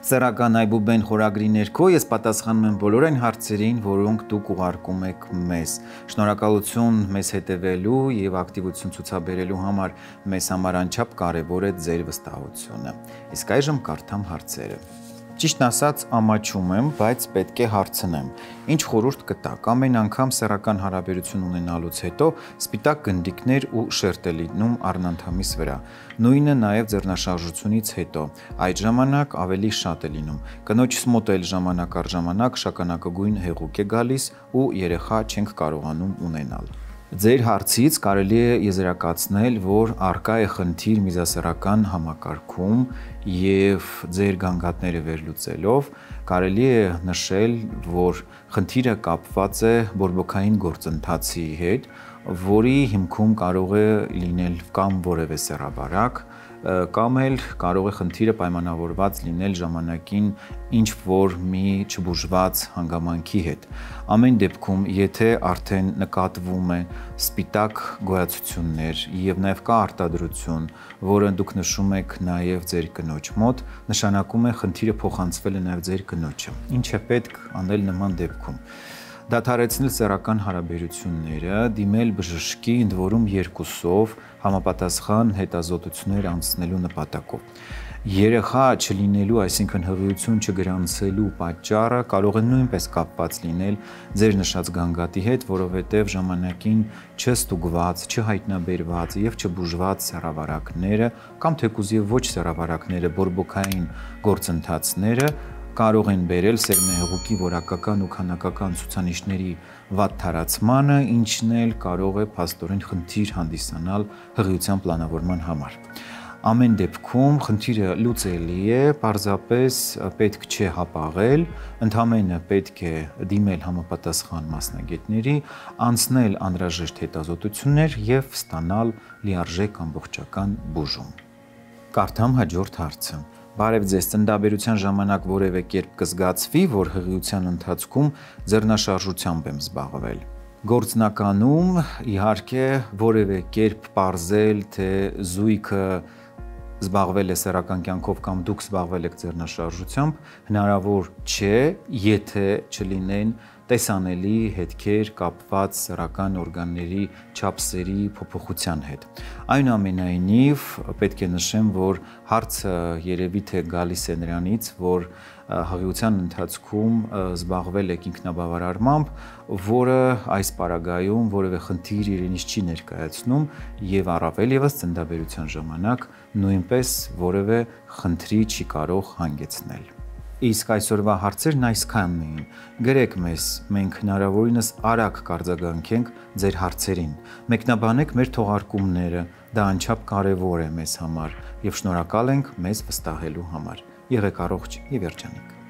Սեռական այբուբեն խորագրի ներքո ես պատասխանում եմ բոլոր այն հարցերին, որոնք դուք ուղարկում եք մեզ։ Շնորհակալություն մեզ հետևելու եւ ակտիվություն ցուցաբերելու համար, մեզ համար անչափ կարեւոր է ձեր վստահությունը։ Իսկ այժմ կարդամ հարցերը։ Ճիշտն ասած, ամաչում եմ, բայց պետք է հարցնեմ։ Ինչ խորհուրդ կտաք։ Ամեն անգամ սեռական հարաբերություն ունենալուց հետո սպիտակ գնդիկներ ու շերտ է լինում առնանդամիս վրա։ Նույնը նաև ձեռնաշարժությունից հետո։ Այդ ժամանակ ավելի շատ է լինում։ Կնոջս մոտ էլ ժամանակ առ ժամանակ շագանակագույն հեղուկ է գալիս ու երեխա չենք կարողանում ունենալ։ Ձեր հարցից կարելի է եզրակացնել, որ առկա է խնդիր միզասեռական համակարգում եւ ձեր գանգատները վերլուծելով կարելի է նշել, որ խնդիրը կապված է բորբոքային գործընթացի հետ, որի հիմքում կարող է լինել կամ որևէ սեռավարակ, կամ էլ կարող է խնդիրը պայմանավորված լինել ժամանակին ինչ որ մի չբուժված հանգամանքի հետ։ Ամեն դեպքում, եթե արդեն նկատվում է սպիտակ գոյացություններ եւ նաեւ կա արտադրություն, որը դուք նշում եք նաեւ ձեր կնոջ մոտ, նշանակում է խնդիրը փոխանցվել է նաեւ ձեր կնոջը։ Ինչ է պետք անել նման դեպքում։ Դադարեցնել սեռական հարաբերությունները, դիմել բժշկի, ընդ որում երկուսով համապատասխան հետազոտություններ անցնելու նպատակով։ Երեխա չլինելու, այսինքն հղիություն չգրանցելու պատճառը կարող է նույնպես կապված լինել ձեր նշած գանգատի հետ, որովհետև ժամանակին չստուգված, չհայտնաբերված եւ չբուժված սեռավարակները կամ թեկուզ եւ ոչ սեռավարակները, բորբոքային գործընթացները կարող են բերել սերմնահեղուկի որակական ու քանակական ցուցանիշների վատ թարացմանը, ինչն էլ կարող է փաստորեն խնդիր հանդիսանալ հղիության պլանավորման համար։ Ամեն դեպքում խնդիրը լուծելի է, պարզապես պետք չէ հապաղել, ընդհանրապես պետք է դիմել համապատասխան մասնագետների, անցնել անհրաժեշտ հետազոտություններ եւ ստանալ լիարժեք ամբողջական բուժում։ Կարդամ հաջորդ հարցը։ Բարև ձեզ, ծննդաբերության ժամանակ որևէ կերպ կզգացվի, որ հղիության ընթացքում ձեռնաշարժությամբ եմ զբաղվել։ Գործնականում իհարկե որևէ կերպ պարզել, թե զույգը զբաղվել է սեռական կյանքով կամ դուք զբաղվել եք ձեռնաշարժությամբ, հնարավոր չէ, եթե չլինեն տեսանելի հետքեր կապված սեռական օրգանների չափսերի փոփոխության հետ։ Այնուամենայնիվ պետք է նշեմ, որ հարցը երևի թե գալիս է նրանից, որ հղիության ընթացքում զբաղվել եք ինքնաբավարարմամբ, որը այս պարագայում որևէ խնդիր իրենից չի ներկայացնում եւ առավել եւս ծննդաբերության ժամանակ նույնպես որևէ խնդրի չի կարող հանգեցնել։ Իսկ այսօրվա հարցերն այսքանն էին։ Գրեք մեզ, մենք հնարավորինս արագ կարձագանքենք ձեր հարցերին։ Մեկնաբանեք մեր թողարկումները, դա անչափ կարևոր է մեզ համար եւ շնորհակալ ենք մեզ վստահելու համար։ Եղեք առողջ եւ երջանիկ։